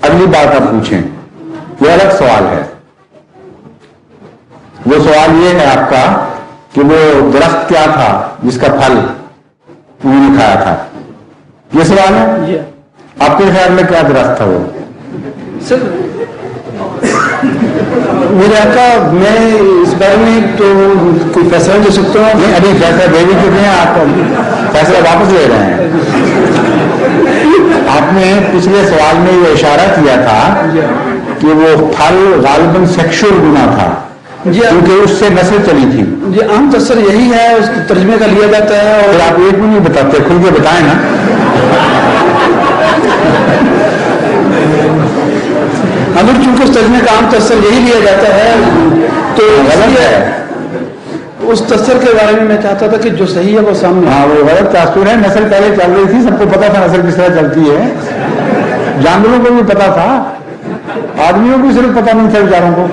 اگلی بات آپ پوچھیں، یہ الگ سوال ہے. وہ سوال یہ ہے آپ کا کہ وہ درخت کیا تھا جس کا پھل انہوں نے کھایا تھا، یہ سوال ہے. آپ کے خیال میں کیا درخت تھا وہ؟ سر مجھے آپ کا، میں اس بارے میں تو کوئی فیصلہ دے سکتا ہوں. نہیں، ابھی فیصلہ دے بھی چکے ہیں، آپ فیصلہ واپس لے رہے ہیں. آپ نے پچھلے سوال میں یہ اشارہ کیا تھا کہ وہ پھل غالباً سیکشول گنا تھا کیونکہ اس سے نسل چلی تھی. جی عام تصر یہی ہے، اس ترجمے کا لیا جاتا ہے. اور آپ ایک بھی نہیں بتاتے، کھل کے بتائیں نا. اگر چونکہ اس ترجمے کا عام تصر یہی لیا جاتا ہے تو غلط ہے. اس تصر کے بارے میں میں چاہتا تھا کہ جو صحیح ہے وہ سامنے. ہاں، وہ غلط تاثر ہے. نسل پہلے چل رہی تھی، سب کو پتا تھا نسل کس طرح چلتی ہے. جانوروں کو بھی پتا تھا، آدمیوں کو صرف پتا نہیں تھا بیچاروں کو.